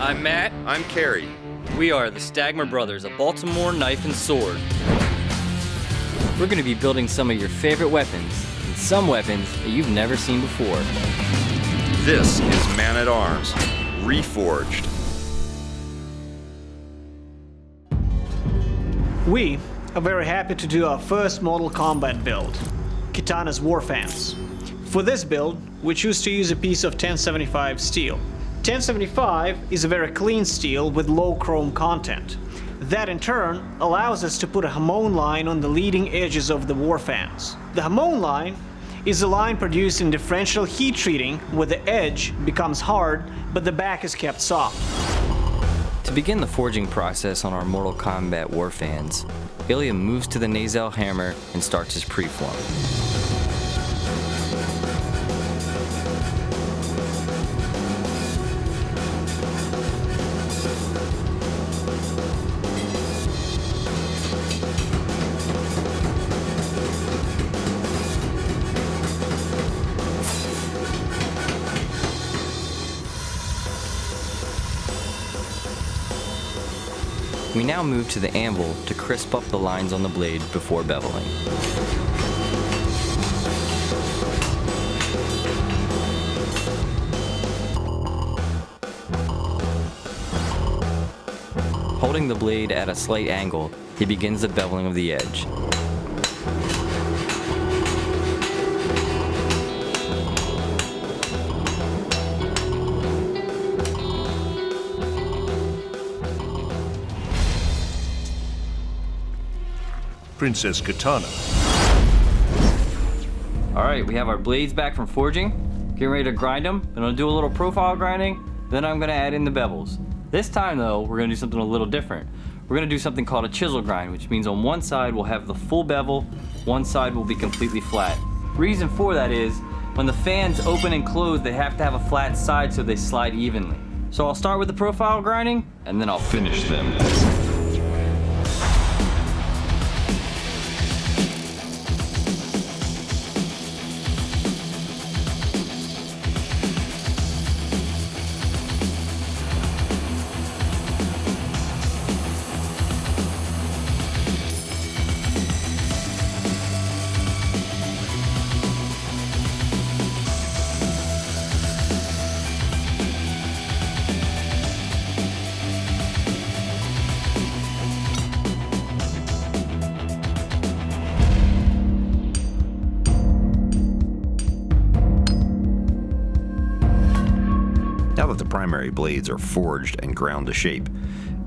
I'm Matt. I'm Kerry. We are the Stagmer brothers of Baltimore Knife and Sword. We're going to be building some of your favorite weapons, and some weapons that you've never seen before. This is Man-at-Arms, REFORGED. We are very happy to do our first Mortal Kombat build, Kitana War Fans. For this build, we choose to use a piece of 1075 steel. 1075 is a very clean steel with low chrome content. That in turn allows us to put a hamon line on the leading edges of the war fans. The hamon line is a line produced in differential heat treating where the edge becomes hard but the back is kept soft. To begin the forging process on our Mortal Kombat War Fans, Ilya moves to the nacelle hammer and starts his preform. We now move to the anvil to crisp up the lines on the blade before beveling. Holding the blade at a slight angle, he begins the beveling of the edge. Princess Kitana. Alright, we have our blades back from forging. Getting ready to grind them. I'm going to do a little profile grinding, then I'm going to add in the bevels. This time though, we're going to do something a little different. We're going to do something called a chisel grind, which means on one side we'll have the full bevel, one side will be completely flat. Reason for that is, when the fans open and close, they have to have a flat side so they slide evenly. So I'll start with the profile grinding, and then I'll finish them. Now that the primary blades are forged and ground to shape,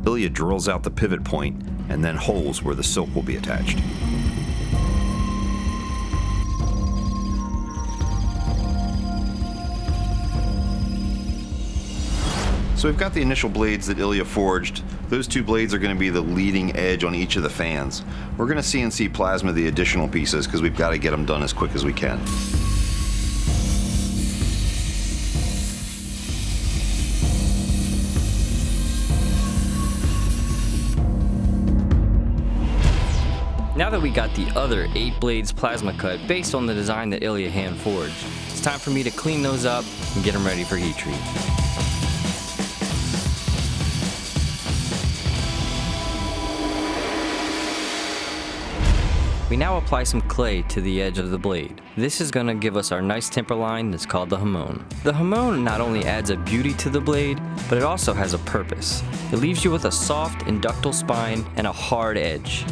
Ilya drills out the pivot point and then holes where the silk will be attached. So we've got the initial blades that Ilya forged. Those two blades are going to be the leading edge on each of the fans. We're going to CNC plasma the additional pieces because we've got to get them done as quick as we can. Now that we got the other 8 blades plasma cut based on the design that Ilya hand forged, it's time for me to clean those up and get them ready for heat treat. We now apply some clay to the edge of the blade. This is going to give us our nice temper line that's called the hamon. The hamon not only adds a beauty to the blade, but it also has a purpose. It leaves you with a soft, inductile spine and a hard edge.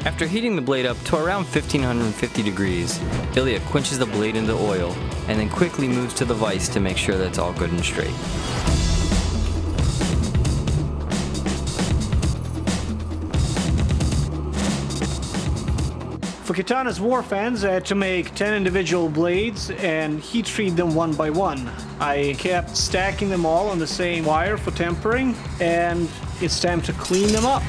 After heating the blade up to around 1550 degrees, Ilya quenches the blade into oil and then quickly moves to the vise to make sure that it's all good and straight. For Kitana's War Fans, I had to make 10 individual blades and heat treat them one by one. I kept stacking them all on the same wire for tempering, and it's time to clean them up.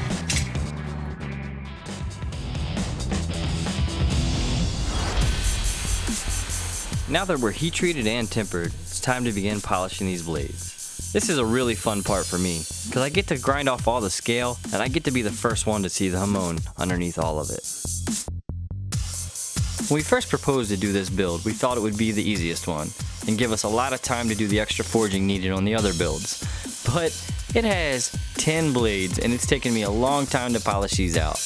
Now that we're heat treated and tempered, it's time to begin polishing these blades. This is a really fun part for me, because I get to grind off all the scale, and I get to be the first one to see the hamon underneath all of it. When we first proposed to do this build, we thought it would be the easiest one and give us a lot of time to do the extra forging needed on the other builds. But it has 10 blades and it's taken me a long time to polish these out.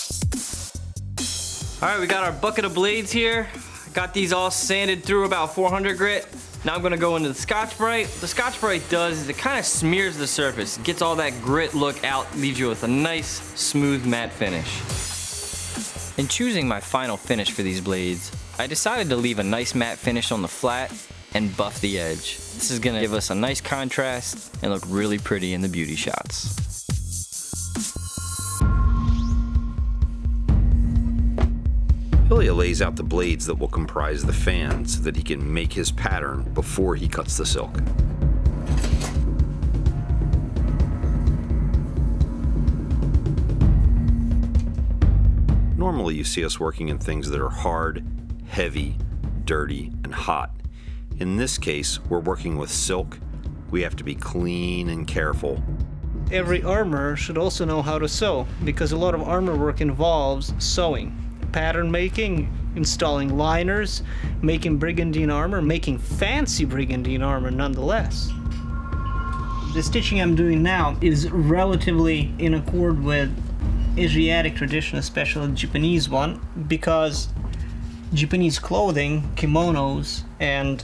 Alright, we got our bucket of blades here. Got these all sanded through about 400 grit. Now I'm gonna go into the Scotch-Brite. What the Scotch-Brite does is it kind of smears the surface, gets all that grit look out, leaves you with a nice, smooth matte finish. In choosing my final finish for these blades, I decided to leave a nice matte finish on the flat and buff the edge. This is gonna give us a nice contrast and look really pretty in the beauty shots. Ilya lays out the blades that will comprise the fan so that he can make his pattern before he cuts the silk. Normally you see us working in things that are hard, heavy, dirty, and hot. In this case, we're working with silk. We have to be clean and careful. Every armorer should also know how to sew, because a lot of armor work involves sewing. Pattern making, installing liners, making brigandine armor, making fancy brigandine armor nonetheless. The stitching I'm doing now is relatively in accord with Asiatic tradition, especially the Japanese one, because Japanese clothing, kimonos, and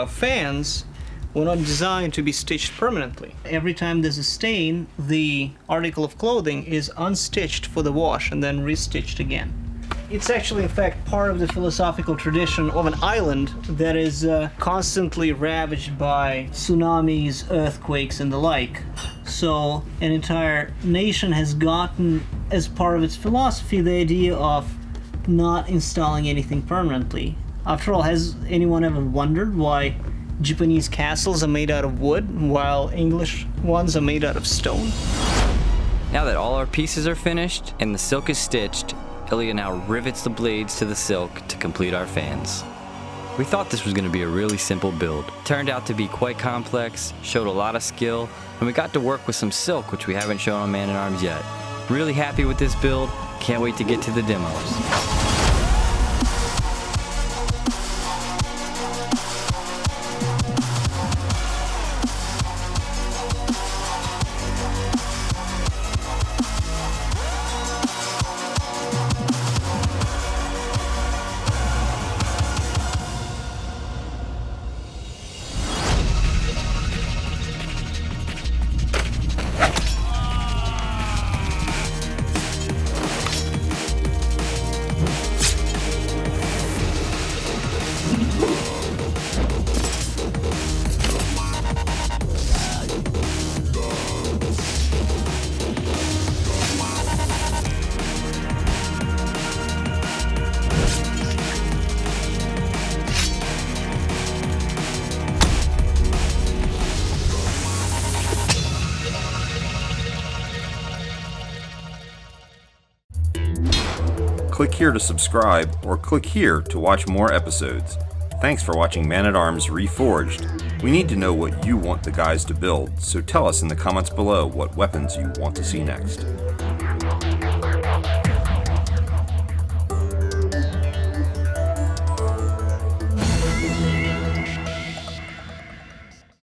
fans were not designed to be stitched permanently. Every time there's a stain, the article of clothing is unstitched for the wash and then restitched again. It's actually, in fact, part of the philosophical tradition of an island that is constantly ravaged by tsunamis, earthquakes, and the like. So an entire nation has gotten, as part of its philosophy, the idea of not installing anything permanently. After all, has anyone ever wondered why Japanese castles are made out of wood while English ones are made out of stone? Now that all our pieces are finished and the silk is stitched, Ilya now rivets the blades to the silk to complete our fans. We thought this was going to be a really simple build. Turned out to be quite complex, showed a lot of skill, and we got to work with some silk, which we haven't shown on Man-at-Arms yet. Really happy with this build, can't wait to get to the demos. Click here to subscribe, or click here to watch more episodes. Thanks for watching Man-at-Arms Reforged. We need to know what you want the guys to build, so tell us in the comments below what weapons you want to see next.